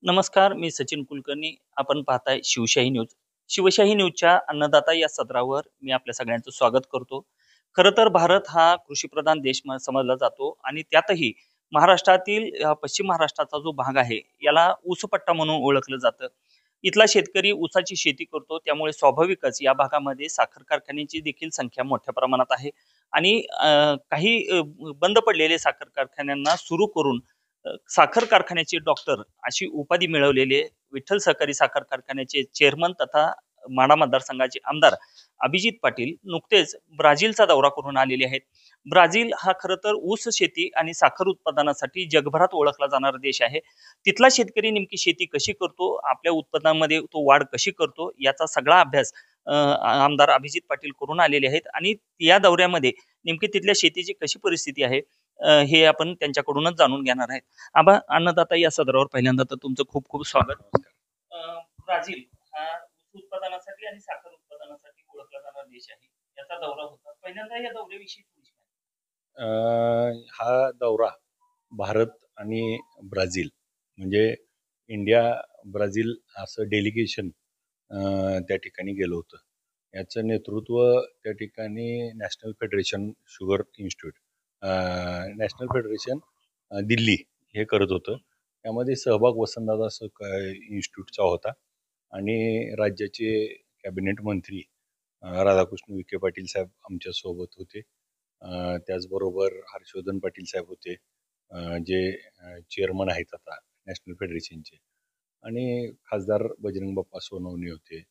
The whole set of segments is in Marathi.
नमस्कार, मी सचिन कुलकर्णी. आपण पाहताय शिवशाही न्यूज. शिवशाही न्यूजच्या अन्नदाता या सदरावर मी आपल्या सगळ्यांचं स्वागत करतो. खरं तर भारत हा कृषीप्रधान देश समजला जातो आणि त्यातही महाराष्ट्रातील पश्चिम महाराष्ट्राचा जो भाग आहे, याला ऊसपट्टा म्हणून ओळखलं जातं. इथला शेतकरी ऊसाची शेती करतो, त्यामुळे स्वाभाविकच या भागामध्ये साखर कारखान्यांची देखील संख्या मोठ्या प्रमाणात आहे आणि काही बंद पडलेले साखर कारखान्यांना सुरू करून साखर कारखान्याचे डॉक्टर अशी उपाधी मिळवलेले विठ्ठल सहकारी साखर कारखान्याचे चेअरमन तथा माढा मतदारसंघाचे आमदार अभिजित पाटील नुकतेच ब्राझीलचा दौरा करून आलेले आहेत. ब्राझील हा खरं तर ऊस शेती आणि साखर उत्पादनासाठी जगभरात ओळखला जाणारा देश आहे. तिथला शेतकरी नेमकी शेती कशी करतो, आपल्या उत्पन्नामध्ये तो वाढ कशी करतो, याचा सगळा अभ्यास आमदार अभिजित पाटील करून आलेले आहेत आणि या दौऱ्यामध्ये नेमकी तिथल्या शेतीची कशी परिस्थिती आहे हे आपण त्यांच्याकडूनच जाणून घेणार आहेत. आबा, अन्नदाता या सदरावर पहिल्यांदा तर तुमचं खूप खूप स्वागत. ब्राझील हा ऊस उत्पादनासाठी आणि साखर उत्पादनासाठी ओळखला जाणारा देश आहे. याचा दौरा होता. पहिल्यांदा या दौऱ्याविषयी थोडीशी हा दौरा भारत आणि ब्राझील म्हणजे इंडिया ब्राझील असं डेलिगेशन त्या ठिकाणी गेलं होतं. याचं नेतृत्व त्या ठिकाणी national federation sugar institute national federation Delhi हे करत होतं. त्यामध्ये सहभाग वसंतदादा इन्स्टिट्यूटचा होता आणि राज्याचे कॅबिनेट मंत्री राधाकृष्ण विखे पाटील साहेब आमच्यासोबत होते. त्याचबरोबर हर्षवर्धन पाटील साहेब होते, जे चेअरमन आहेत आता नॅशनल फेडरेशनचे, आणि खासदार बजरंग बाप्पा सोनवणे होते,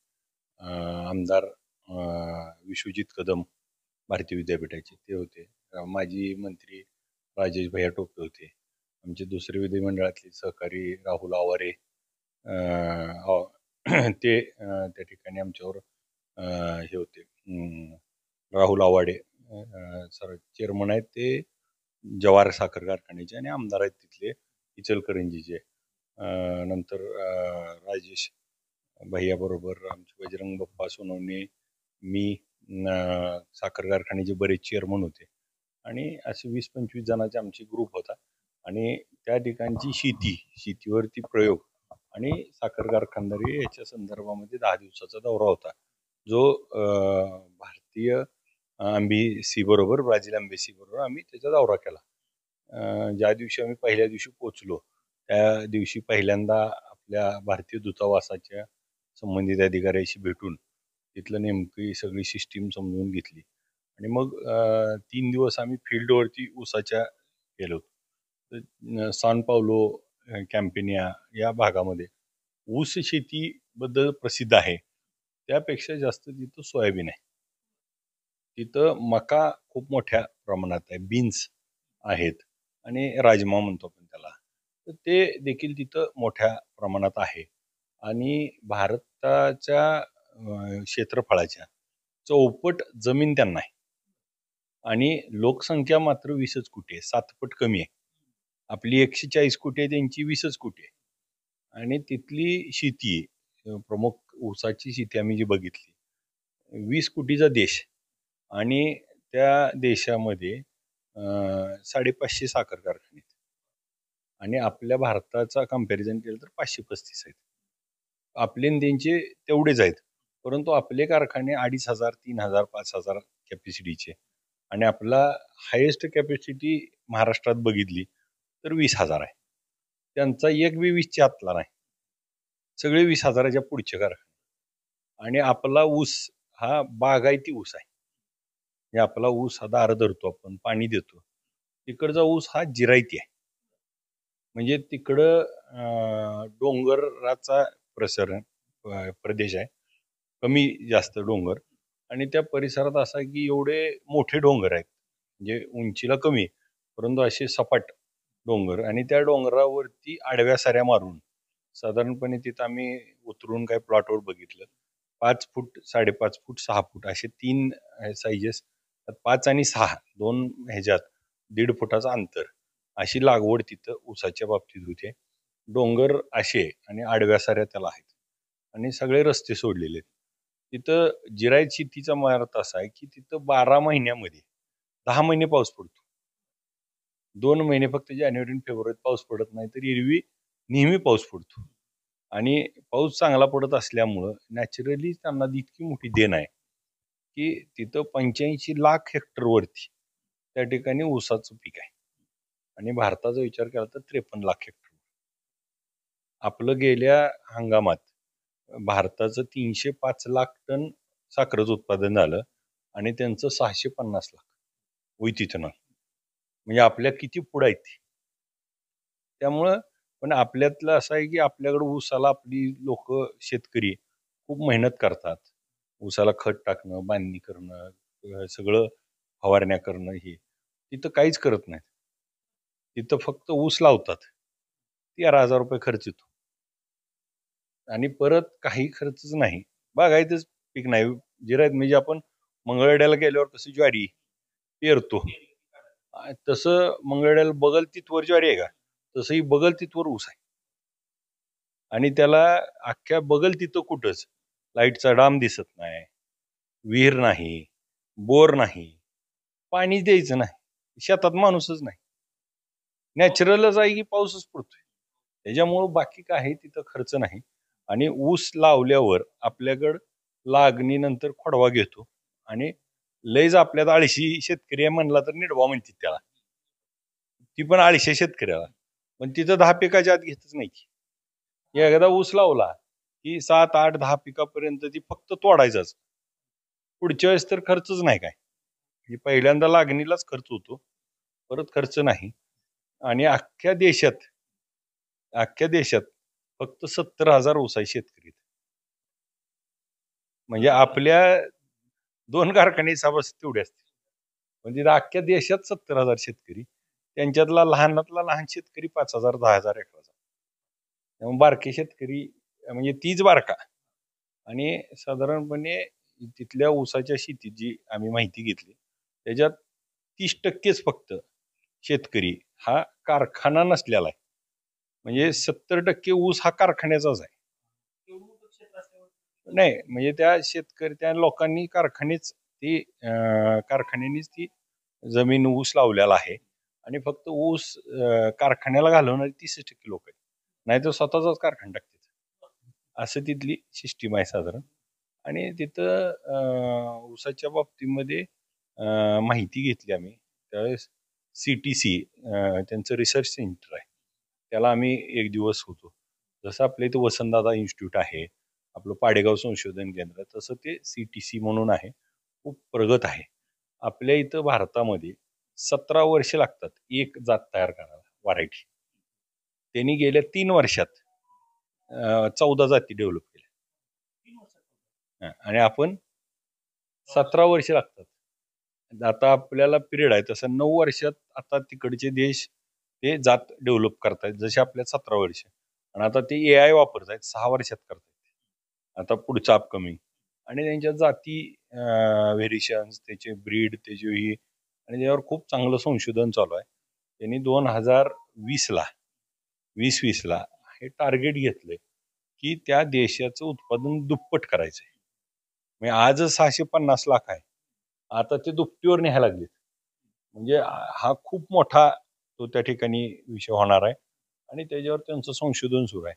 आमदार विश्वजित कदम भारतीय विद्यापीठाचे ते होते, माजी मंत्री राजेश भैया टोपे होते, आमचे दुसरे विधिमंडळातले सहकारी राहुल आवारे ते त्या ठिकाणी आमच्यावर हे होते. राहुल आवाडे सर चेअरमन आहेत ते जवाहर साखर कारखान्याचे आणि आमदार आहेत तिथले इचलकरंजीचे. नंतर राजेश भैया बरोबर आमचे बजरंग बाप्पा सोनवणे, मी, साखर कारखान्याचे बरेच चेअरमन होते आणि असे 20-25 जणांचे आमची ग्रुप होता आणि त्या ठिकाणची शेतीवरती प्रयोग आणि साखर कारखानदारी याच्या संदर्भामध्ये 10 दिवसाचा दौरा होता, जो भारतीय एम्बेसी बरोबर ब्राझील एम्बेसी बरोबर आम्ही त्याचा दौरा केला. ज्या दिवशी आम्ही पहिल्या दिवशी पोचलो त्या दिवशी पहिल्यांदा आपल्या भारतीय दूतावासाच्या संबंधित अधिकाऱ्याशी भेटून तिथलं नेमकी सगळी सिस्टीम समजून घेतली आणि मग 3 दिवस आम्ही फील्डवरती ऊसाच्या गेलो. सान पावलो, कॅम्पेनिया या भागामध्ये ऊस शेतीबद्दल प्रसिद्ध आहे. त्यापेक्षा जास्त तिथं सोयाबीन आहे. तिथं मका खूप मोठ्या प्रमाणात आहे, बीन्स आहेत आणि राजमा म्हणतो आपण त्याला, तर ते देखील तिथं मोठ्या प्रमाणात आहे. आणि भारताच्या क्षेत्रफळाच्या चौपट जमीन त्यांना आहे आणि लोकसंख्या मात्र 20च कोटी आहे, 7 पट कमी आहे. आपली 140 कोटी आहे, त्यांची 20च कोटी आहे. आणि तिथली शेती प्रमुख ऊसाची शेती आम्ही जी बघितली, 20 कोटीचा देश आणि त्या देशामध्ये 550 साखर कारखाने आहेत आणि आपल्या भारताचा कंपॅरिझन केलं तर 535 आहेत. आपले आणि त्यांचे तेवढेच आहेत, परंतु आपले कारखाने 2500, 3000, 5000 कॅपॅसिटीचे आणि आपला हायेस्ट कॅपॅसिटी महाराष्ट्रात बघितली तर 20,000 आहे. त्यांचा एक बी 20च्या आतला नाही, सगळे 20,000च्या पुढचे कारखाने. आणि आपला ऊस हा बागायती ऊस आहे. म्हणजे आपला ऊस हा दार धरतो, आपण पाणी देतो. तिकडचा ऊस हा जिरायती आहे, म्हणजे तिकडं डोंगराचा प्रदेश आहे, कमी जास्त डोंगर, आणि त्या परिसरात असा की एवढे मोठे डोंगर आहेत, म्हणजे उंचीला कमी परंतु असे सपाट डोंगर, आणि त्या डोंगरावरती आडव्या साऱ्या मारून साधारणपणे तिथं आम्ही उतरून काय प्लॉटवर बघितलं, 5 फूट, 5.5 फूट, 6 फूट असे 3 साईजेस, 5 आणि 6 दोन ह्याच्यात 1.5 फुटाचं अंतर अशी लागवड तिथं ऊसाच्या बाबतीत होते. डोंगर असे आणि आडव्या साऱ्या त्याला आहेत आणि सगळे रस्ते सोडलेले आहेत. तिथं जिरायत शेतीचा मार्ग असा आहे की तिथं 12 महिन्यामध्ये 10 महिने पाऊस पडतो, 2 महिने फक्त जानेवारी आणि फेब्रुवारीत पाऊस पडत नाही, तर एरवी नेहमी पाऊस पडतो. आणि पाऊस चांगला पडत असल्यामुळं नॅचरली त्यांना इतकी मोठी देण आहे की तिथं 85 लाख हेक्टरवरती त्या ठिकाणी ऊसाचं पीक आहे आणि भारताचा विचार केला तर 53 लाख हेक्टर. आपलं गेल्या हंगामात भारताचं 305 लाख टन साखरेचं उत्पादन झालं आणि त्यांचं 650 लाख विथ इथेनॉल. म्हणजे आपल्या किती पुढे आहेत ते. त्यामुळं पण आपल्यातलं असं आहे की आपल्याकडे ऊसाला आपली लोक शेतकरी खूप मेहनत करतात. ऊसाला खत टाकणं, बांधणी करणं, सगळं फवारण्या करणं हे तिथं काहीच करत नाहीत. तिथं फक्त ऊस लावतात. 13,000 रुपये खर्च येतो आणि परत काही खर्चच नाही. बागायतच पीक नाही. जिरायत म्हणजे आपण मंगळवेढ्याला गेल्यावर कसं ज्वारी पेरतो तसं मंगळवेढ्याला बगल तिथवर ज्वारी आहे का, तसंही बगल तिथवर ऊस आहे. आणि त्याला अख्ख्या बगल तिथं कुठंच लाईटचा डाम दिसत नाही, विहीर नाही, बोर नाही, पाणी द्यायचं नाही, शेतात माणूसच नाही. नॅचरलच आहे की पाऊसच पडतोय. त्याच्यामुळं बाकी काही तिथं खर्च नाही. आणि ऊस लावल्यावर आपल्याकडं लागणीनंतर खोडवा घेतो आणि लयच आपल्यात आळशी शेतकरी आहे म्हणला तर निडवा म्हणतात त्याला. ती पण आळशी शेतकऱ्याला, पण तिथं 10 पिकाच्या आत घेतच नाही. एकदा ऊस लावला की 7, 8, 10 पिकापर्यंत ती फक्त तोडायचाच. पुढच्या वेळेस तर खर्चच नाही काय. पहिल्यांदा लागणीलाच खर्च होतो, परत खर्च नाही. आणि अख्ख्या देशात फक्त 70,000 ऊस आहे शेतकरी. म्हणजे आपल्या 2 कारखाने सभासद तेवढे असतील. म्हणजे अख्ख्या देशात 70,000 शेतकरी. त्यांच्यातला लहानातला लहान शेतकरी 5,000, 10,000 एकराचा. त्यामुळे बारके शेतकरी म्हणजे तीच बारका. आणि साधारणपणे तिथल्या ऊसाच्या शेतीत जी आम्ही माहिती घेतली त्याच्यात 30%च फक्त शेतकरी हा कारखाना नसलेला आहे. म्हणजे 70% ऊस हा कारखान्याचाच आहे. नाही म्हणजे त्या लोकांनी कारखान्यांनीच ती जमीन ऊस लावलेला आहे आणि फक्त ऊस कारखान्याला घालवणारे 30% लोक आहेत. नाही तर स्वतःचाच कारखाना टाकतात. असं तिथली सिस्टीम आहे साधारण. आणि तिथं ऊसाच्या बाबतीमध्ये माहिती घेतली आम्ही त्यावेळेस. CTC त्यांचं रिसर्च सेंटर आहे, त्याला आम्ही एक दिवस होतो. जसं आपल्या इथं वसंतदादा इन्स्टिट्यूट आहे, आपलं पाडेगाव संशोधन केंद्र, तसं ते CTC म्हणून आहे, खूप प्रगत आहे. आपल्या इथं भारतामध्ये 17 वर्ष लागतात एक जात तयार करायला, व्हरायटी. त्यांनी गेल्या 3 वर्षात 14 जाती डेव्हलप केल्या. आणि आपण 17 वर्ष लागतात. आता आपल्याला पिरियड आहे तसं 9 वर्षात आता तिकडचे देश ते जात डेव्हलप करतायत, जसे आपल्या 17 वर्ष. आणि आता ते AI वापरतायत, 6 वर्षात करतायत. आता पुढचा अपकमिंग. आणि त्यांच्या जाती व्हेरिएशन्स, त्याचे ब्रीड, त्याची ही, आणि त्याच्यावर खूप चांगलं संशोधन चालू आहे. त्यांनी 2020ला हे टार्गेट घेतलंय की त्या देशाचं उत्पादन दुप्पट करायचंय. म्हणजे आजच 650 लाख आहे, आता ते दुपटीवर न्यायला लागलेत. म्हणजे हा खूप मोठा तो त्या ठिकाणी विषय होणार आहे आणि त्याच्यावर त्यांचं संशोधन सुरू आहे.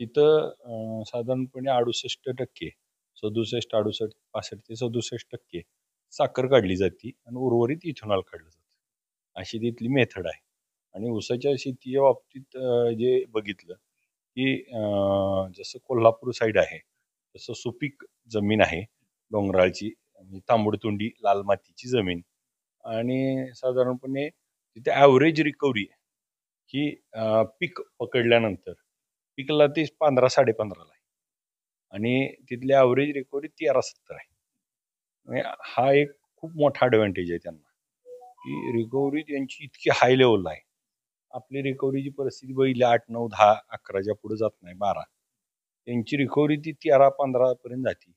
तिथं साधारणपणे 68%, 67, 68, 65 ते 67% साखर काढली जाते आणि उर्वरित इथेनॉल काढलं जातं. अशी तिथली मेथड आहे. आणि ऊसाच्या शेतीच्या बाबतीत जे बघितलं की जसं कोल्हापूर साईड आहे तसं सुपीक जमीन आहे, डोंगराळची, तांबडतुंडी लाल मातीची जमीन. आणि साधारणपणे तिथे ॲव्हरेज रिकव्हरी ही पीक पकडल्यानंतर पीकला ती 15, 15.5 आहे आणि तिथली ॲव्हरेज रिकव्हरी 13-17 आहे. म्हणजे हा एक खूप मोठा ॲडव्हान्टेज आहे त्यांना की रिकव्हरी त्यांची इतकी हाय लेवलला आहे. आपली रिकव्हरीची परिस्थिती बघितली 8, 9, 10, 11च्या पुढे जात नाही, 12. त्यांची रिकव्हरी ती 13-15 पर्यंत जाते.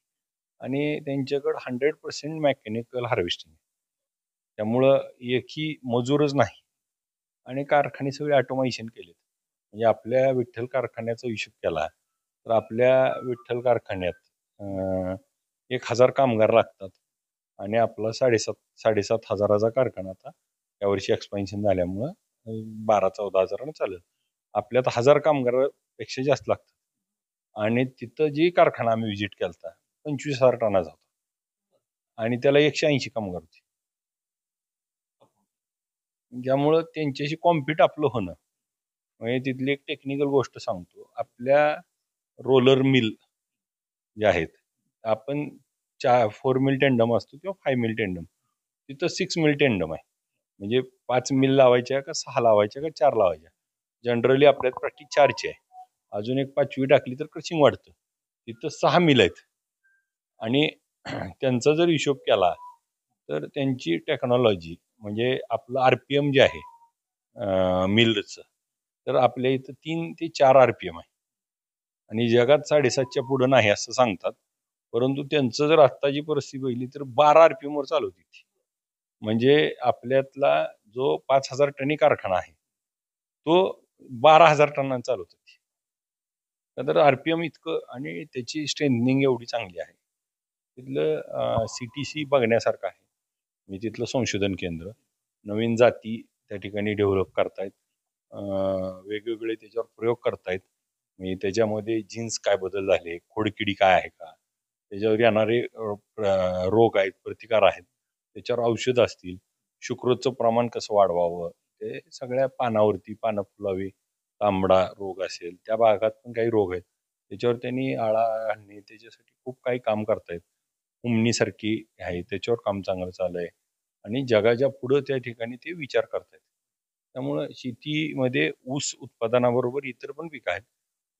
आणि त्यांच्याकडं 100% मेकॅनिकल हार्वेस्टिंग. त्यामुळं एकही मजूरच नाही आणि कारखाने सगळे ऑटोमेशन केलेत. म्हणजे आपल्या विठ्ठल कारखान्याचा हिशोब केला तर आपल्या विठ्ठल कारखान्यात 1,000 कामगार लागतात आणि आपला 7,500 हजाराचा कारखाना आता यावर्षी एक्सपान्शन झाल्यामुळं 12-14 हजारानं चालेल. आपल्यात 1,000 कामगारापेक्षा जास्त लागतात. आणि तिथं जी कारखाना आम्ही व्हिजिट केला 25,000 टनाचा होता आणि त्याला 180 कामगार होते. ज्यामुळं त्यांच्याशी कॉम्पिट आपलं होणं म्हणजे तिथली एक टेक्निकल गोष्ट सांगतो. आपल्या रोलर मिल जे आहेत आपण 4 मिल टेंडम असतो किंवा 5 मिल टेंडम, तिथं 6 मिल टेंडम आहे. म्हणजे 5 मिल लावायच्या का 6 लावायच्या का 4 लावायच्या. जनरली आपल्यात प्रॅक्टिस 4ची आहे. अजून एक 5वी टाकली तर क्रशिंग वाढतं. तिथं 6 मिल आहेत आणि त्यांचा जर हिशोब केला तर त्यांची टेक्नॉलॉजी म्हणजे आपलं RPM जे आहे मिलचं, तर आपल्या इथं 3 ते 4 RPM आहे आणि जगात 7.5च्या पुढं नाही असं सांगतात. परंतु त्यांचं जर आत्ताची परिस्थिती बघितली तर 12 RPM वर चालवते ती. म्हणजे आपल्यातला जो 5,000 टनी कारखाना आहे तो 12,000 टनांना चालवतो. तर RPM इतकं आणि त्याची स्ट्रेंथनिंग एवढी चांगली आहे. तिथलं CTC बघण्यासारखं आहे. म्हणजे तिथलं संशोधन केंद्र, नवीन जाती त्या ठिकाणी डेव्हलप करतायत. वेगवेगळे त्याच्यावर प्रयोग करतायत. म्हणजे त्याच्यामध्ये जीन्स काय बदल झाले, खोडकिडी काय आहे का, त्याच्यावर येणारे रोग आहेत, प्रतिकार आहेत, त्याच्यावर औषध असतील, शुक्रचं प्रमाण कसं वाढवावं, ते सगळ्या पानावरती पानं फुलावी, तांबडा रोग असेल, त्या भागात पण काही रोग आहेत, त्याच्यावर त्यांनी आळा घालणे त्याच्यासाठी खूप काही काम करतायत. उमणीसारखी आहे त्याच्यावर काम चांगलं चालू आहे आणि जगाच्या पुढं त्या ठिकाणी ते विचार करतायत. त्यामुळं शेतीमध्ये ऊस उत्पादनाबरोबर इतर पण पिकं आहेत.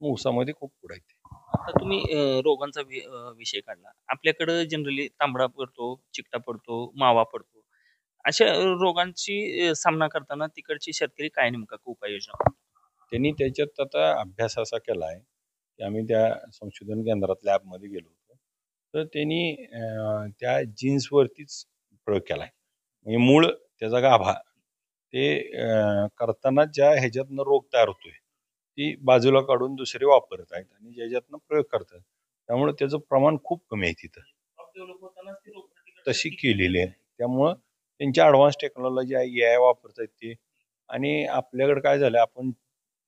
ऊसामध्ये खूप पुढे आहेत. आता तुम्ही रोगांचा विषय काढला. आपल्याकडं जनरली तांबडा पडतो, चिकटा पडतो, मावा पडतो. अशा रोगांची सामना करताना तिकडचे शेतकरी काय नेमका उपाययोजना करतात? त्यांनी त्याच्यात आता अभ्यास असा केला आहे की आम्ही त्या संशोधन केंद्रात लॅबमध्ये गेलो होतो. तर त्यांनी त्या जीन्सवरतीच प्रयोग केला आहे. म्हणजे मूळ त्याचा गाभा ते करताना ज्या ह्याच्यातनं रोग तयार होतोय ती बाजूला काढून दुसरे वापरत आहेत आणि ज्याच्यातनं प्रयोग करतात. त्यामुळे त्याचं प्रमाण खूप कमी आहे तिथं. तशी केलेली आहे. त्यामुळं त्यांची ॲडव्हान्स टेक्नॉलॉजी आहे, AI वापरतात ते. आणि आपल्याकडे काय झालं, आपण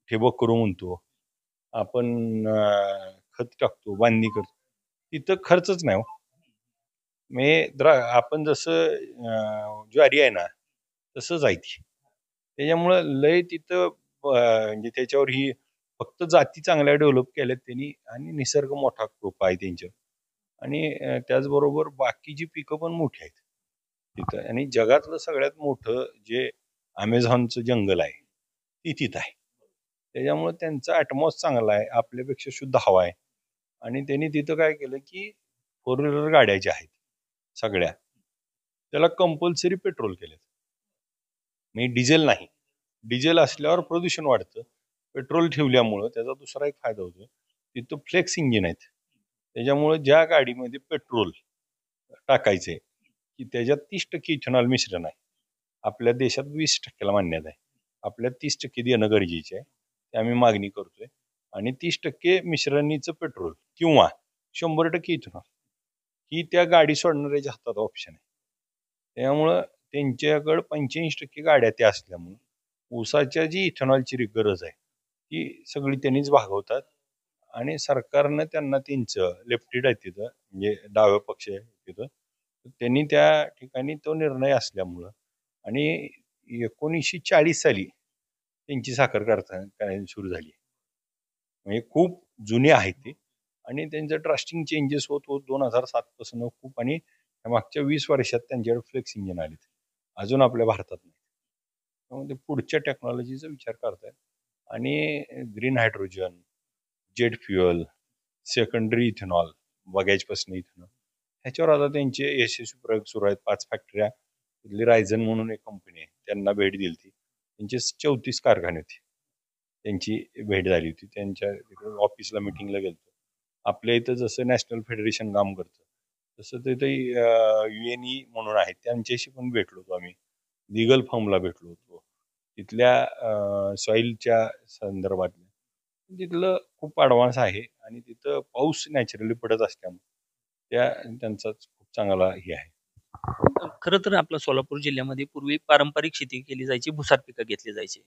ठिबक करू म्हणतो, आपण खत टाकतो, बांधणी करतो. तिथं खर्चच नाही हो. म्हणजे आपण जसं ज्वारी आहे ना, तसंच आहे ती. त्याच्यामुळं लय तिथं म्हणजे त्याच्यावर ही फक्त जाती चांगल्या डेव्हलप केल्यात त्यांनी आणि निसर्ग मोठा कृपा आहे त्यांच्यावर. आणि त्याचबरोबर बाकीची पिकं पण मोठी आहेत तिथं. आणि जगातलं सगळ्यात मोठं जे अमेझॉनचं जंगल आहे ती तिथं आहे. त्याच्यामुळे त्यांचा ॲटमॉस चांगला आहे, आपल्यापेक्षा शुद्ध हवा आहे. आणि त्यांनी तिथं काय केलं की 4 व्हीलर गाड्या ज्या आहेत सगळ्या, त्याला कंपल्सरी पेट्रोल केलेत. म्हणजे डिझेल नाही. डिझेल असल्यावर प्रदूषण वाढतं. पेट्रोल ठेवल्यामुळं त्याचा दुसरा एक फायदा होतो. तिथं फ्लेक्स इंजिन आहेत. त्याच्यामुळं ज्या गाडीमध्ये पेट्रोल टाकायचे की त्याच्यात 30% इथेनॉल मिश्रण आहे. आपल्या देशात 20%ला मान्यता आहे. आपल्यात 30% देणं गरजेचे आहे. ते आम्ही मागणी करतोय. आणि 30% मिश्रणीचं पेट्रोल किंवा 100% इथेनॉल ही त्या गाडी सोडणाऱ्याच्या हातात ऑप्शन आहे. त्यामुळं त्यांच्याकडं 85% गाड्या त्या असल्यामुळं ऊसाच्या जी इथेनॉलची गरज आहे ती सगळी त्यांनीच भागवतात. आणि सरकारनं त्यांना त्यांचं लेफ्टिड आहे तिथं, म्हणजे डाव्या पक्ष आहे तिथं, त्यांनी त्या ठिकाणी तो निर्णय असल्यामुळं आणि 1940 साली त्यांची साखर कारखाना सुरू झाली. म्हणजे खूप जुने आहेत ते. आणि त्यांचं ड्रास्टिंग चेंजेस होत होत 2007 पासून खूप. आणि मागच्या 20 वर्षात त्यांच्याकडे फ्लेक्स इंजिन आलेत, अजून आपल्या भारतात नाही. त्यामुळे ते पुढच्या टेक्नॉलॉजीचा विचार करतायत. आणि green hydrogen, jet fuel, secondary ethanol, बगॅजपासून इथेनॉल, ह्याच्यावर आता त्यांचे यशस्वी प्रयोग सुरू आहेत. 5 फॅक्टऱ्या. तिथली रायझन म्हणून एक कंपनी आहे, त्यांना भेट दिली होती. त्यांचे 34 कारखाने होते. त्यांची भेट झाली होती. त्यांच्या ऑफिसला मिटिंगला गेलतो. आपल्या इथं जसं नॅशनल फेडरेशन काम करतं तसं तिथे UNE म्हणून आहे, त्यांच्याशी पण भेटलो होतो आम्ही. लिगल फॉर्मला भेटलो होतो. तिथल्या सॉईलच्या संदर्भातल्या. तिथलं खूप ॲडव्हान्स आहे आणि तिथं पाऊस नॅचरली पडत असल्यामुळे त्यांचाच खूप चांगला हे आहे. खरं तर आपल्या सोलापूर जिल्ह्यामध्ये पूर्वी पारंपरिक शेती केली जायची, भुसार पिकं घेतली जायची.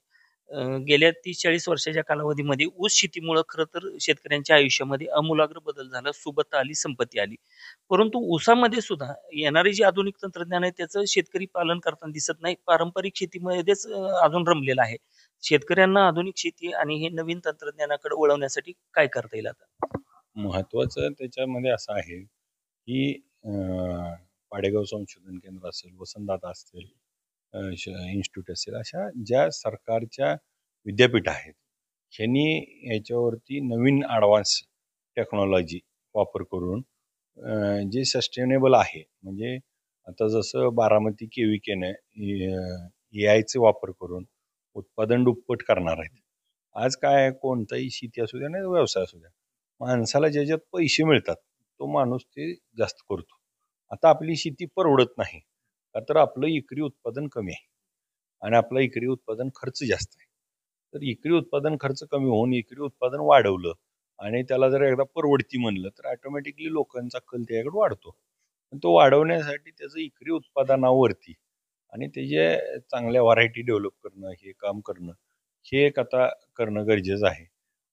गेल्या 30-40 वर्षाच्या कालावधीमध्ये ऊस शेतीमुळे खरं तर शेतकऱ्यांच्या आयुष्यामध्ये आमूलाग्र बदल झाला, सुबत्ता आली, संपत्ती आली. परंतु ऊसामध्ये सुद्धा येणारे जे आधुनिक तंत्रज्ञान आहे त्याचं शेतकरी पालन करताना दिसत नाही. पारंपरिक शेतीमध्येच अजून रमलेला आहे. शेतकऱ्यांना आधुनिक शेती आणि हे नवीन तंत्रज्ञानाकडे वळवण्यासाठी काय करता येईल आता? महत्वाचं त्याच्यामध्ये असं आहे की पाडेगाव संशोधन केंद्र असेल, वसंतदादा असतील, इन्स्टिट्यूट असेल, अशा ज्या सरकारच्या विद्यापीठ आहेत ह्यांनी याच्यावरती नवीन ॲडव्हान्स टेक्नॉलॉजी वापर करून जे सस्टेनेबल आहे, म्हणजे आता जसं बारामती केविकेने AIचे वापर करून उत्पादन दुप्पट करणार आहेत. आज काय आहे, कोणताही शेती असू द्या नाही व्यवसाय असू द्या, माणसाला ज्याच्यात पैसे मिळतात तो माणूस ते जास्त करतो. आता आपली शेती परवडत नाही का, तर आपलं एकरी उत्पादन कमी आहे आणि आपलं एकरी उत्पादन खर्च जास्त आहे. तर एकरी उत्पादन खर्च कमी होऊन एकरी उत्पादन वाढवलं आणि त्याला जर एकदा परवडती म्हणलं तर ऑटोमॅटिकली लोकांचा कल त्याकडे वाढतो. पण तो वाढवण्यासाठी त्याचं एकरी उत्पादनावरती आणि त्याचे चांगल्या व्हरायटी डेव्हलप करणं, हे काम करणं, हे एक आता करणं गरजेचं आहे.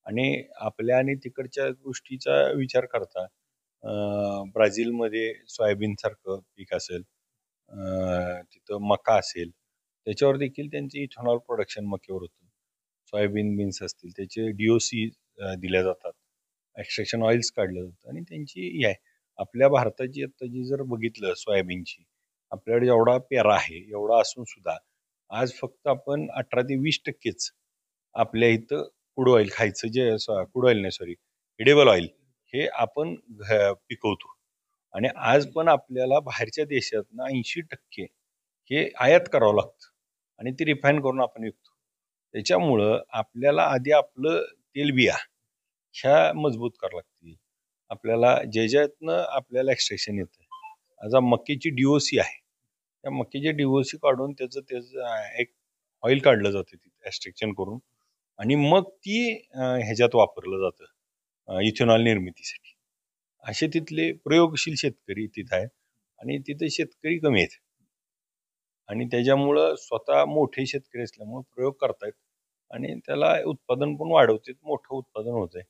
आणि आपल्या आणि तिकडच्या गोष्टीचा विचार करता ब्राझीलमध्ये सोयाबीनसारखं पीक असेल, तिथं मका असेल, त्याच्यावर देखील त्यांचे इथेनॉल प्रोडक्शन मक्यावर होतं. सोयाबीन बीन्स असतील त्याचे DOC दिल्या जातात, एक्स्ट्रॅक्शन ऑइल्स काढलं जातं आणि त्यांची ही आहे. आपल्या भारताची आता जी जर बघितलं सोयाबीनची, आपल्याकडे एवढा पेरा आहे, एवढा असून सुद्धा आज फक्त आपण 18 ते 20% आपल्या इथं क्रूड ऑइल खायचं, जे क्रूड ऑइल नाही सॉरी एडिबल ऑइल, हे आपण पिकवतो. आणि आज पण आपल्याला बाहेरच्या देशातनं 80% हे आयात करावं लागतं आणि ते रिफाईन करून आपण विकतो. त्याच्यामुळं आपल्याला आधी आपलं तेलबिया ह्या मजबूत करावं लागतील. आपल्याला ज्याच्यातनं आपल्याला एक्स्ट्रॅक्शन येतं. आज मक्याची DOC आहे, त्या मक्याची DOC काढून त्याचं एक ऑइल काढलं जातं तिथे एक्स्ट्रॅक्शन करून आणि मग ती ह्याच्यात वापरलं जातं इथेनॉल निर्मितीसाठी. असे तिथले प्रयोगशील शेतकरी तिथं आहेत आणि तिथे शेतकरी कमी आहेत आणि त्याच्यामुळं स्वतः मोठे शेतकरी असल्यामुळे प्रयोग करतायत आणि त्याला उत्पादन पण वाढवतात, मोठं उत्पादन होत आहे.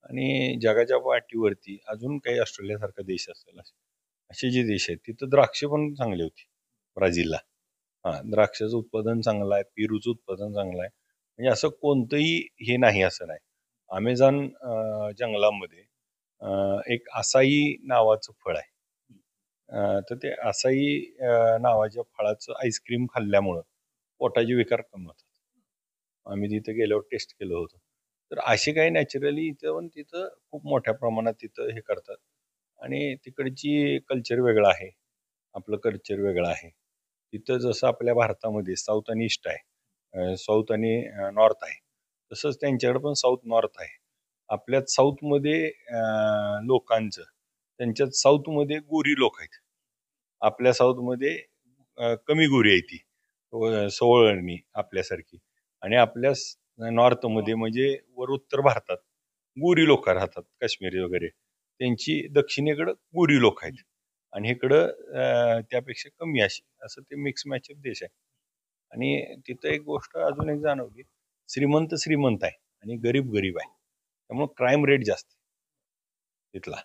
आणि जगाच्या पाठीवरती अजून काही ऑस्ट्रेलियासारखा देश असेल असे जे देश आहेत तिथं द्राक्ष पण चांगली होती. ब्राझीलला द्राक्षाचं उत्पादन चांगलं आहे, पेरूचं उत्पादन चांगलं आहे. म्हणजे असं कोणतंही हे नाही असं नाही. अमेझॉन जंगलामध्ये एक असाई नावाचं फळ आहे. तर ते असाई नावाच्या फळाचं आईस्क्रीम खाल्ल्यामुळं पोटाचे विकार कमी होतात. आम्ही तिथे गेल्यावर टेस्ट केलं होतं. तर असे काही नॅचरली इथं पण तिथं खूप मोठ्या प्रमाणात तिथं हे करतात आणि तिकडची कल्चर वेगळं आहे, आपलं कल्चर वेगळं आहे. तिथं जसं आपल्या भारतामध्ये साऊथ आणि ईस्ट आहे, साऊथ आणि नॉर्थ आहे, तसंच त्यांच्याकडे पण साऊथ नॉर्थ आहे. आपल्यात साऊथमध्ये लोकांचं, त्यांच्यात साऊथमध्ये गोरी लोक आहेत, आपल्या साऊथमध्ये कमी गोरी आहे ती सवळणी आपल्यासारखी. आणि आपल्या नॉर्थमध्ये म्हणजे वर उत्तर भारतात गोरी लोक राहतात, काश्मीरी वगैरे, त्यांची दक्षिणेकडं गोरी लोक आहेत आणि इकडं त्यापेक्षा कमी अशी, असं ते मिक्स मॅच देश आहे. आणि तिथं एक गोष्ट अजून एक जाणवली, श्रीमंत श्रीमंत आहे आणि गरीब गरीब आहे, त्यामुळे क्राईम रेट जास्त आहे तिथला.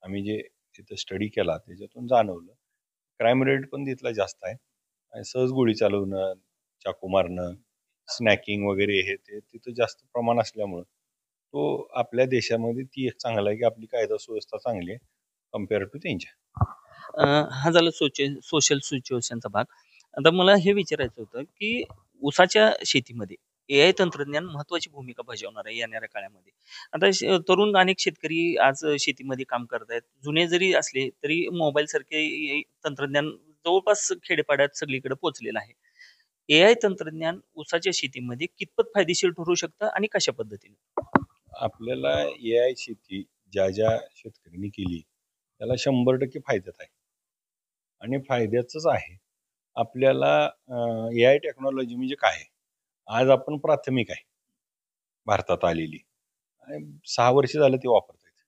आम्ही जे तिथं स्टडी केला त्याच्यातून जाणवलं क्राईम रेट पण तिथला जास्त आहे आणि सहज गोळी चालवणं, चाकू मारणं, स्नॅकिंग वगैरे हे ते तिथं जास्त प्रमाण असल्यामुळं तो आपल्या देशामध्ये ती एक चांगला आहे की आपली कायदा सुव्यवस्था चांगली आहे कम्पेअर टू त्यांच्या. हा झाला सोशल सिच्युएशनचा भाग. आता मला हे विचारायचं होतं की ऊसाच्या शेतीमध्ये AI तंत्रज्ञान महत्वाची भूमिका बजावणार आहे येणाऱ्या काळामध्ये. आता तरुण अनेक शेतकरी आज शेतीमध्ये काम करत आहेत. जुने जरी असले तरी मोबाईल सारखे तंत्रज्ञान जवळपास खेडेपाड्यात सगळीकडे पोहोचलेलं आहे. AI तंत्रज्ञान ऊसाच्या शेतीमध्ये कितपत फायदेशीर ठरू शकतं आणि कशा पद्धतीने? आपल्याला AI शेती ज्या ज्या शेतकऱ्यांनी केली त्याला 100% फायद्यात आहे आणि फायद्याचंच आहे. आपल्याला AI टेक्नॉलॉजी म्हणजे काय, आज आपण प्राथमिक आहे भारतात आलेली आणि 6 वर्ष झालं ते वापरत आहेत.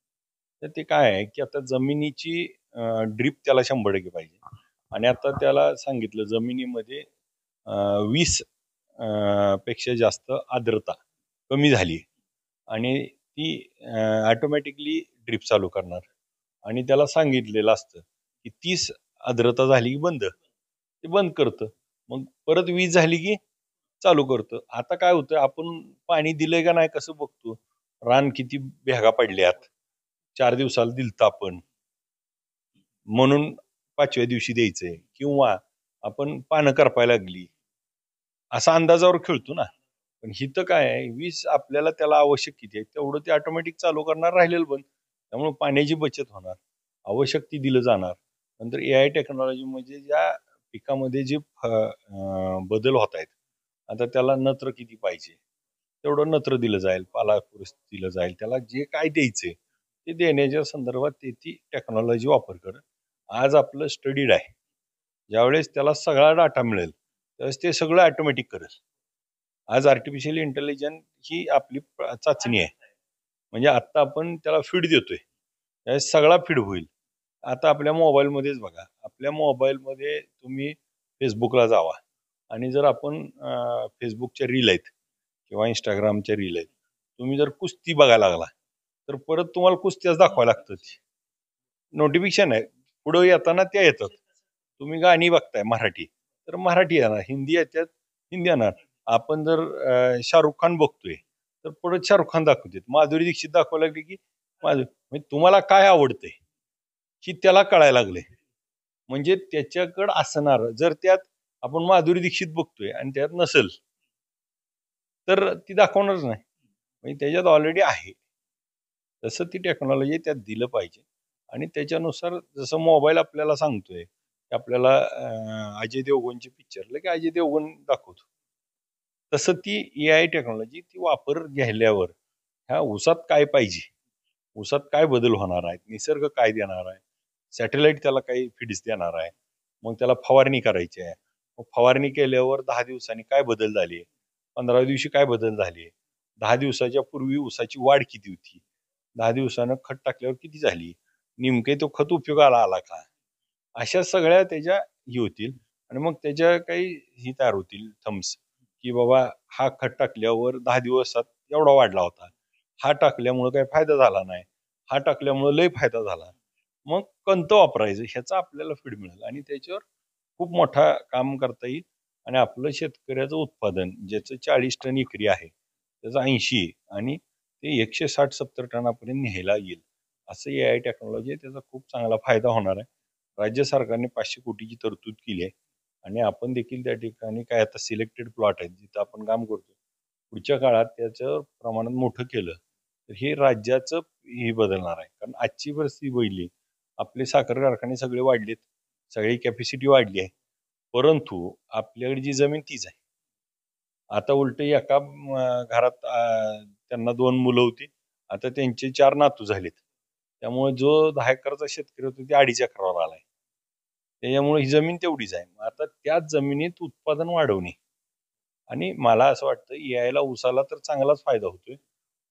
तर ते काय आहे की आता जमिनीची ड्रीप त्याला 100% पाहिजे आणि आता त्याला सांगितलं जमिनीमध्ये 20 पेक्षा जास्त आर्द्रता कमी झाली आणि ती ऑटोमॅटिकली ड्रीप चालू करणार आणि त्याला सांगितलेलं असतं की 30 आर्द्रता झाली की बंद, ते बंद करतं. मग परत 20 झाली की चालू करतं. आता काय होतं, आपण पाणी दिलंय का नाही कसं बघतो? रान किती भेगा पडल्यात, 4 दिवसाला दिलतं आपण म्हणून 5व्या दिवशी द्यायचंय किंवा आपण पानं करपायला लागली असा अंदाजावर खेळतो ना. पण हिथं काय आहे, 20 आपल्याला त्याला आवश्यक किती आहे तेवढं ते ऑटोमॅटिक चालू करणार, राहिलेलं बंद. त्यामुळे पाण्याची बचत होणार, आवश्यक ती दिलं जाणार. नंतर AI टेक्नॉलॉजी म्हणजे ज्या पिकामध्ये जे बदल होत आहेत, आता त्याला नत्र किती पाहिजे तेवढं नत्र दिलं जाईल, पालापुरस दिलं जाईल, त्याला जे काय द्यायचंय ते देण्याच्या संदर्भात ती टेक्नॉलॉजी वापर करत आज आपलं स्टडीड आहे. ज्यावेळेस त्याला सगळा डाटा मिळेल त्यावेळेस ते सगळं ऑटोमॅटिक करेल. आज आर्टिफिशियल इंटेलिजन्स ही आपली चाचणी आहे. म्हणजे आत्ता आपण त्याला फीड देतोय त्यावेळेस सगळा फीड होईल. आता आपल्या मोबाईलमध्येच बघा, आपल्या मोबाईलमध्ये तुम्ही फेसबुकला जावा आणि जर आपण फेसबुकच्या रील आहेत किंवा इंस्टाग्रामच्या रील आहेत, तुम्ही जर कुस्ती बघायला लागला तर परत तुम्हाला कुस्त्याच दाखवायला लागतं. नोटिफिकेशन आहे पुढे येताना त्या येतात. तुम्ही गाणी बघताय मराठी तर मराठी येणार, हिंदी येतात हिंदी येणार. आपण जर शाहरुख खान बघतोय तर परत शाहरुख खान दाखवतात, माधुरी दीक्षित दाखवायला लागली की म्हणजे तुम्हाला काय आवडतंय की त्याला कळायला लागले. म्हणजे त्याच्याकडं असणार, जर त्यात आपण माधुरी दीक्षित बघतोय आणि त्यात नसेल तर ती दाखवणारच नाही. म्हणजे त्याच्यात ऑलरेडी आहे. तसं ती टेक्नॉलॉजी त्यात दिलं पाहिजे आणि त्याच्यानुसार जसं मोबाईल आपल्याला सांगतोय की आपल्याला अजय देवगणचे पिक्चर की अजय देवगण दाखवतो, तसं ती AI टेक्नॉलॉजी ती वापर घ्यायल्यावर ह्या ऊसात काय पाहिजे, ऊसात काय बदल होणार आहेत, निसर्ग काय देणार आहे, सॅटेलाइट त्याला काही फीड्स देणार आहे, मग त्याला फवारणी करायची आहे, मग फवारणी केल्यावर 10 दिवसांनी काय बदल झाले, 15व्या दिवशी काय बदल झाले, 10 दिवसाच्या पूर्वी ऊसाची वाढ किती होती, 10 दिवसानं खत टाकल्यावर किती झाली, नेमके तो खत उपयोगाला आला का, अशा सगळ्या त्याच्या ही होतील. आणि मग त्याच्या काही ही तयार होतील थम्स की बाबा हा खत टाकल्यावर 10 दिवसात एवढा वाढला होता, हा टाकल्यामुळे काही फायदा झाला नाही, हा टाकल्यामुळे लय फायदा झाला. मग कोणतं वापरायचं ह्याचा आपल्याला फीड मिळेल आणि त्याच्यावर खूप मोठा काम करता येईल. आणि आपलं शेतकऱ्याचं उत्पादन ज्याचं 40 टन एकरी आहे त्याचं 80 आणि ते 160-70 टनापर्यंत न्यायला येईल. असं AI टेक्नॉलॉजी आहे, त्याचा खूप चांगला फायदा होणार आहे. राज्य सरकारने 500 कोटीची तरतूद केली आहे आणि आपण देखील त्या ठिकाणी काय आता सिलेक्टेड प्लॉट आहेत जिथं आपण काम करतो, पुढच्या काळात त्याचं प्रमाणात मोठं केलं तर हे राज्याचं हे बदलणार आहे. कारण आजची परिस्थिती बघितली, आपले साखर कारखाने सगळे वाढलेत, सगळी कॅपॅसिटी वाढली आहे, परंतु आपल्याकडे जी जमीन तीच आहे. आता उलट एका घरात त्यांना 2 मुलं होती, आता त्यांचे 4 नातू झालेत. त्यामुळे जो 10 एकरचा शेतकरी होता ते 2.5 एकरावर आलाय. त्याच्यामुळे ही जमीन तेवढीच आहे. आता त्याच जमिनीत उत्पादन वाढवणे आणि मला असं वाटतं यायला ऊसाला तर चांगलाच फायदा होतोय.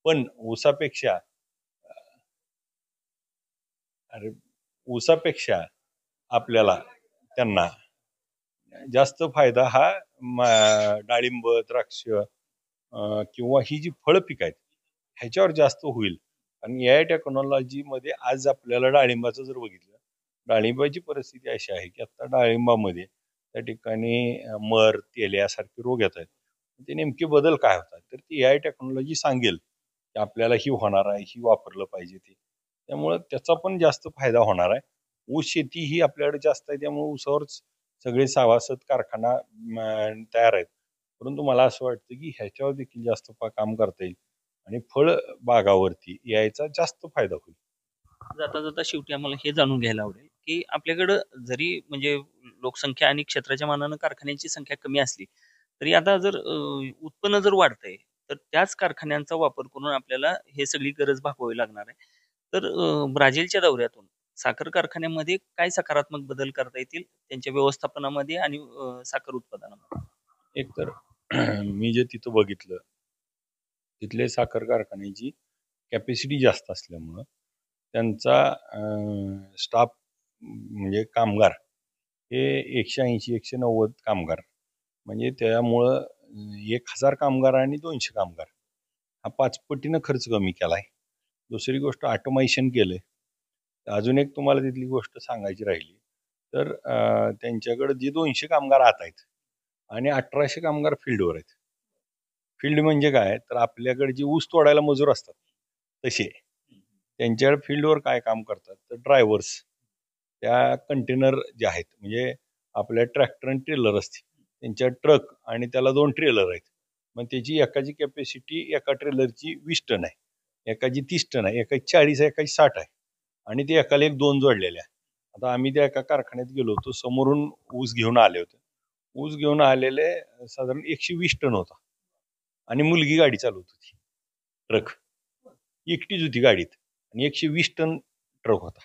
पण ऊसापेक्षा अरे ऊसापेक्षा आपल्याला त्यांना जास्त फायदा हा डाळिंब, द्राक्ष किंवा ही जी फळ पिक आहेत ह्याच्यावर जास्त होईल. आणि AI टेक्नॉलॉजीमध्ये आज आपल्याला डाळिंबाचं जर बघितलं, डाळिंबाची परिस्थिती अशी आहे की आता डाळिंबामध्ये त्या ठिकाणी मर, तेल यासारखे रोग येत आहेत. ते नेमके बदल काय होतात तर ती AI टेक्नॉलॉजी सांगेल की आपल्याला ही होणार आहे, ही वापरलं पाहिजे ते. त्यामुळं त्याचा पण जास्त फायदा होणार आहे. ऊस शेती ही आपल्याकडे जास्त आहे त्यामुळे ऊसावरच सगळे सभासद कारखाना तयार आहेत. परंतु मला असं वाटतं की ह्याच्यावर देखील जास्त काम करता येईल आणि फळ बागावरती यायचा जास्त फायदा होईल. जाता जाता शेवटी आम्हाला हे जाणून घ्यायला आवडेल की आपल्याकडं जरी म्हणजे लोकसंख्या आणि क्षेत्राच्या मानानं कारखान्यांची संख्या कमी असली तरी आता जर उत्पन्न जर वाढतंय तर त्याच कारखान्यांचा वापर करून आपल्याला हे सगळी गरज भागवावी लागणार आहे. तर ब्राझीलच्या दौऱ्यातून साखर कारखान्यामध्ये काय सकारात्मक बदल करता येतील त्यांच्या व्यवस्थापनामध्ये आणि साखर उत्पादनामध्ये? एक तर मी जे तिथं बघितलं तिथले साखर कारखान्याची कॅपॅसिटी जास्त असल्यामुळं त्यांचा स्टाफ म्हणजे कामगार हे 180-190 कामगार, म्हणजे त्यामुळं 1000 कामगार आणि 200 कामगार हा 5 पटीनं खर्च कमी केलाय. दुसरी गोष्ट ऑटोमेशन केलंय. अजून एक तुम्हाला तिथली गोष्ट सांगायची राहिली तर त्यांच्याकडे जे 200 कामगार आत आहेत आणि 1800 कामगार फील्डवर आहेत. फील्ड म्हणजे काय तर आपल्याकडे जी ऊस तोडायला मजूर असतात तसे त्यांच्याकडे फील्डवर काय काम करतात तर ड्रायव्हर्स त्या कंटेनर जे आहेत म्हणजे आपल्या ट्रॅक्टर आणि ट्रेलर असते त्यांच्या ट्रक आणि त्याला 2 ट्रेलर आहेत. मग त्याची एकाची कॅपॅसिटी एका ट्रेलरची 20 टन आहे, एकाची 30 टन आहे, एकाची 40 आहे, एकाची 60 आहे आणि ते एकाला एक 2 जोडलेले आहे. आता आम्ही त्या एका कारखान्यात गेलो होतो, समोरून ऊस घेऊन आले होते. ऊस घेऊन आलेले साधारण 120 टन होता आणि मुलगी गाडी चालवत होती. ट्रक एकटीच होती गाडीत आणि 120 टन ट्रक होता.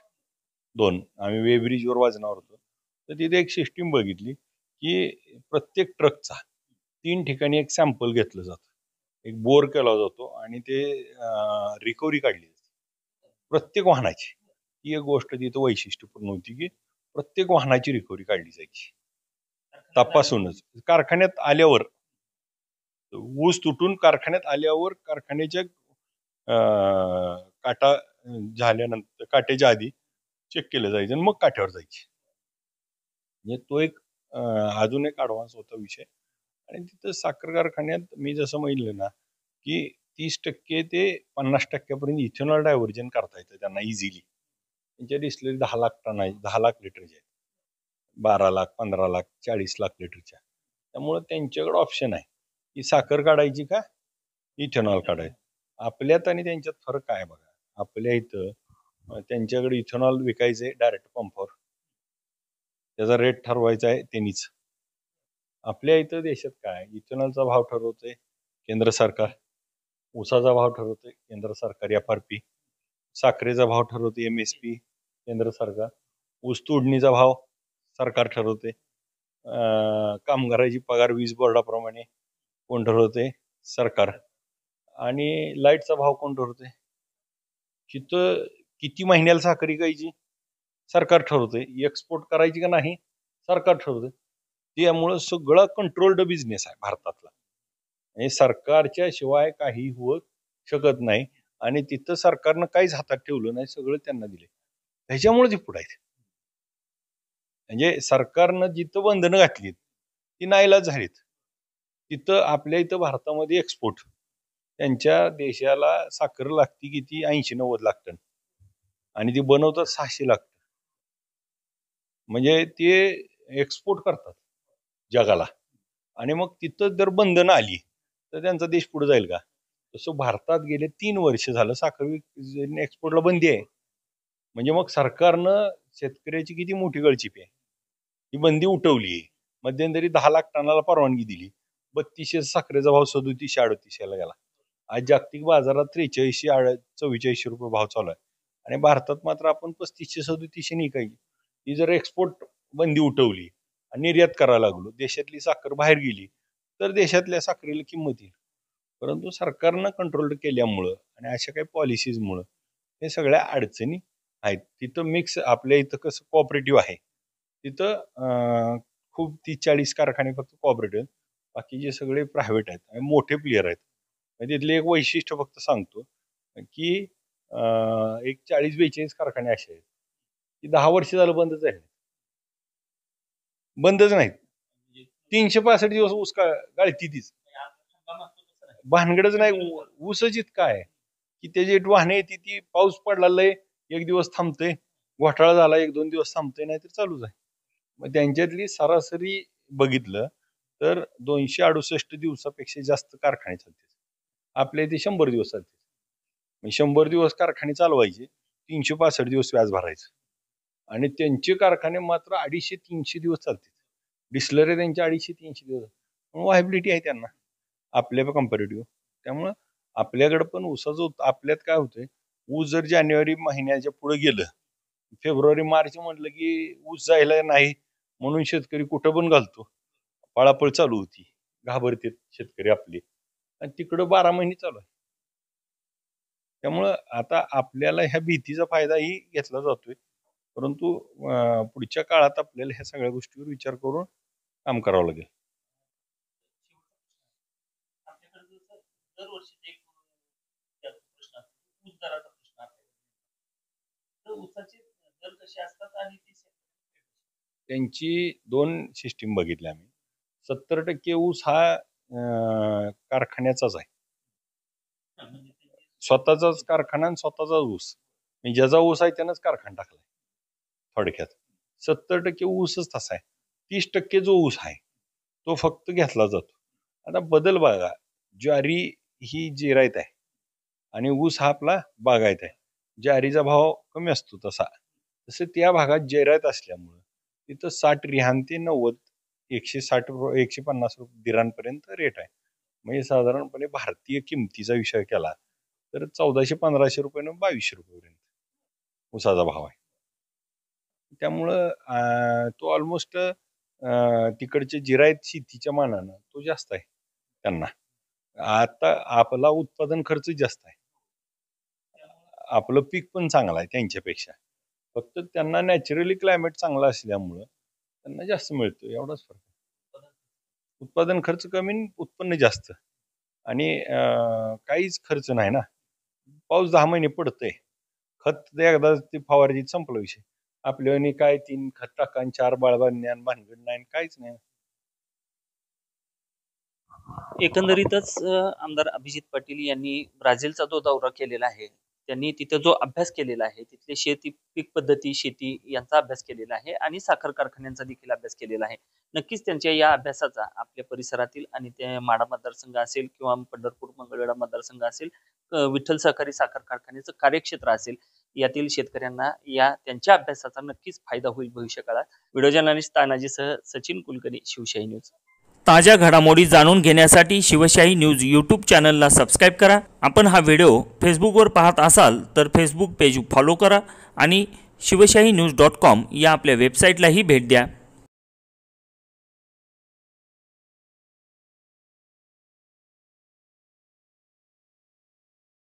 2 आम्ही वेब्रिजवर वाजणार होतो. तर तिथे एक सिस्टीम बघितली की प्रत्येक ट्रकचा 3 ठिकाणी एक सॅम्पल घेतलं जातं. एक बोर केला जातो आणि ते रिकव्हरी काढली जाते प्रत्येक वाहनाची. ही एक गोष्ट तिथं वैशिष्ट्यपूर्ण होती की प्रत्येक वाहनाची रिकव्हरी काढली जायची तपासूनच. कारखान्यात आल्यावर ऊस तुटून कारखान्यात आल्यावर कारखान्याच्या काटा झाल्यानंतर काट्याच्या आधी चेक केलं जायचं आणि मग काठ्यावर जायची. म्हणजे तो एक अजून एक ॲडव्हान्स होता विषय. आणि तिथं साखर कारखान्यात मी जसं म्हणलं ना की 30% ते 50% पर्यंत इथेनॉल डायव्हर्जन करता येतं त्यांना इझिली. त्यांच्या डिस्टिलरी 10 लाख टन आहे, 10 लाख लिटरचे आहेत, 12 लाख, 15 लाख, 40 लाख लिटरच्या. त्यामुळं त्यांच्याकडे ऑप्शन आहे की साखर काढायची का इथेनॉल काढायचं. आपल्यात आणि त्यांच्यात फरक काय बघा. आपल्या इथं त्यांच्याकडे इथेनॉल विकायचं आहे डायरेक्ट पंपावर, त्याचा रेट ठरवायचा आहे त्यांनीच. आपल्या इथं देशात काय इथेनॉलचा भाव ठरवतंय केंद्र सरकार, ऊसाचा भाव ठरवतंय केंद्र सरकार FRP, साखरेचा भाव ठरवते MSP केंद्र सरकार, ऊस तोडणीचा भाव सरकार ठरवते, कामगाराची पगार वीज बोर्डाप्रमाणे कोण ठरवते सरकार, आणि लाईटचा भाव कोण ठरवते तिथं किती महिन्याला साखर विकायची सरकार ठरवते, एक्सपोर्ट करायची का नाही सरकार ठरवते. त्यामुळं सगळं कंट्रोल्ड बिझनेस आहे भारतातला. म्हणजे सरकारच्या शिवाय काही होत शकत नाही आणि तिथं सरकारनं काहीच हातात ठेवलं नाही, सगळं त्यांना दिले. ह्याच्यामुळे ते पुढे आहेत. म्हणजे सरकारनं जिथं बंधनं घातलीत ती नाईलाज झालीत. तिथं आपल्या इथं भारतामध्ये एक्सपोर्ट त्यांच्या देशाला साखर लागती किती 80-90 लाख टन आणि ती बनवतात 600 लाख टन. म्हणजे ते एक्सपोर्ट करतात जगाला आणि मग तिथं जर बंधनं आली तर त्यांचा देश पुढे जाईल का. तसं भारतात गेले 3 वर्ष झालं साखर एक्सपोर्टला बंदी आहे. म्हणजे मग सरकारनं शेतकऱ्याची किती मोठी गळचिपी आहे. ही बंदी उठवली. मध्यंतरी 10 लाख टनाला परवानगी दिली. 3200 साखरेचा भाव 3700-3800 ला गेला. आज जागतिक बाजारात 4300-4400 रुपये भाव चालू आहे आणि भारतात मात्र आपण 3500-3700 विकायची. ही जर एक्सपोर्ट बंदी उठवली आणि निर्यात करायला लागलो, देशातली साखर बाहेर गेली तर देशातल्या साखरेला किंमत येईल. परंतु सरकारनं कंट्रोल केल्यामुळं आणि अशा काही पॉलिसीजमुळं हे सगळ्या अडचणी आहेत. तिथं मिक्स आपल्या इथं कसं कोऑपरेटिव्ह आहे, तिथं खूप 30-40 कारखाने फक्त कोऑपरेटिव्ह, बाकीचे सगळे प्रायव्हेट आहेत आणि मोठे प्लेयर आहेत. तिथले एक वैशिष्ट्य फक्त सांगतो की एक 40-42 कारखाने असे आहेत की 10 वर्ष झालं बंदच आहे, बंदच नाहीत. 365 दिवस ऊस गाळती तीच, भानगडच नाही. ऊसच इतका आहे की त्याची वाहने येते ती पाऊस पडला लय एक दिवस थांबते, घोटाळा झाला 1-2 दिवस थांबते, नाही तर चालूच आहे. मग त्यांच्यातली सरासरी बघितलं तर 268 दिवसापेक्षा जास्त कारखाने चालते. आपल्या इथे 100 दिवस चालते. 100 दिवस कारखाने चालवायचे, 365 दिवस व्याज भरायचं आणि त्यांचे कारखाने मात्र 250-300 दिवस चालते. डिस्लरी त्यांच्या 250-300 दिवस. व्हायबिलिटी आहे त्यांना आपल्या कम्पॅरेटिव्ह. त्यामुळं आपल्याकडे पण ऊसाचं आपल्यात काय होतंय, ऊस जर जानेवारी महिन्याच्या पुढे गेलं, फेब्रुवारी मार्च म्हटलं की ऊस जायला नाही म्हणून शेतकरी कुठं पण घालतो, पळापळ चालू होती, घाबरते शेतकरी आपले आणि तिकडं 12 महिने चालू आहे. त्यामुळं आता आपल्याला ह्या भीतीचा फायदाही घेतला जातोय, परंतु पुढच्या काळात आपल्याला ह्या सगळ्या गोष्टीवर विचार करून काम करावं लागेल. दरवर्षी एक त्यात प्रश्न असतो, ऊस दराचा प्रश्न आहे. तर ऊसाचे दर कसे असतात आणि ते त्यांची 2 सिस्टीम बघितल्या आम्ही. 70% ऊस हा कारखान्याचाच आहे. म्हणजे त्यांची स्वतःचाच कारखाना आणि स्वतःचाच ऊस. म्हणजे ज्याचा ऊस आहे त्यानंच कारखाना टाकलाय थोडक्यात. 70% ऊसच तसा आहे. 30% जो ऊस आहे तो फक्त घेतला जातो. आता बदल बघा, ज्वारी ही जिरायत आहे आणि ऊस हा आपला बागायत आहे. ज्वारीचा भाव कमी असतो तसा. तसं त्या भागात जिरायत असल्यामुळं तिथं 60 रिहान ते 90, 160 150 दिरांपर्यंत रेट आहे. म्हणजे साधारणपणे भारतीय किमतीचा विचार केला तर 1400-1500 रुपयानं 2200 रुपयेपर्यंत ऊसाचा भाव आहे. त्यामुळं तो ऑलमोस्ट तिकडचे जिरायत शेतीच्या मानानं तो जास्त आहे त्यांना. आता आपला उत्पादन खर्च जास्त आहे. आपलं पीक पण चांगलं आहे त्यांच्यापेक्षा. फक्त त्यांना नॅचरली क्लायमेट चांगलं असल्यामुळं त्यांना जास्त मिळतं, एवढाच फरक आहे. उत्पादन खर्च कमी आणि उत्पन्न जास्त. आणि काहीच खर्च नाही ना. पाऊस 10 महिने पडतंय. खत एकदा ते फवारणी संपला विषय. आपल्यावानी काय 3 खत टाका आणि 4 बाळबांनी भानगड नाही, काहीच नाही. एकंदरीतच आमदार अभिजित पाटील यांनी ब्राझीलचा जो दौरा केलेला आहे, त्यांनी तिथे जो अभ्यास केलेला आहे, तिथले शेती पीक पद्धती, शेती यांचा अभ्यास केलेला आहे आणि साखर कारखान्यांचा देखील अभ्यास केलेला आहे. नक्कीच त्यांच्या या अभ्यासाचा आपल्या परिसरातील आणि ते माढा मतदारसंघ असेल किंवा पंढरपूर मंगळवेढा मतदारसंघ असेल, विठ्ठल सहकारी साखर कारखान्याचं कार्यक्षेत्र असेल, यातील शेतकऱ्यांना या त्यांच्या अभ्यासाचा नक्कीच फायदा होईल भविष्य काळात. व्हिडिओ जर्नलिस्ट तानाजीसह सचिन कुलकर्णी, शिवशाही न्यूज. ताज्या घडामोडी जाणून घेण्यासाठी शिवशाही न्यूज यूट्यूब चॅनलला सबस्क्राईब करा. आपण हा व्हिडिओ फेसबुकवर पाहत असाल तर फेसबुक पेज फॉलो करा आणि शिवशाही न्यूज.com या आपल्या वेबसाईटलाही भेट द्या.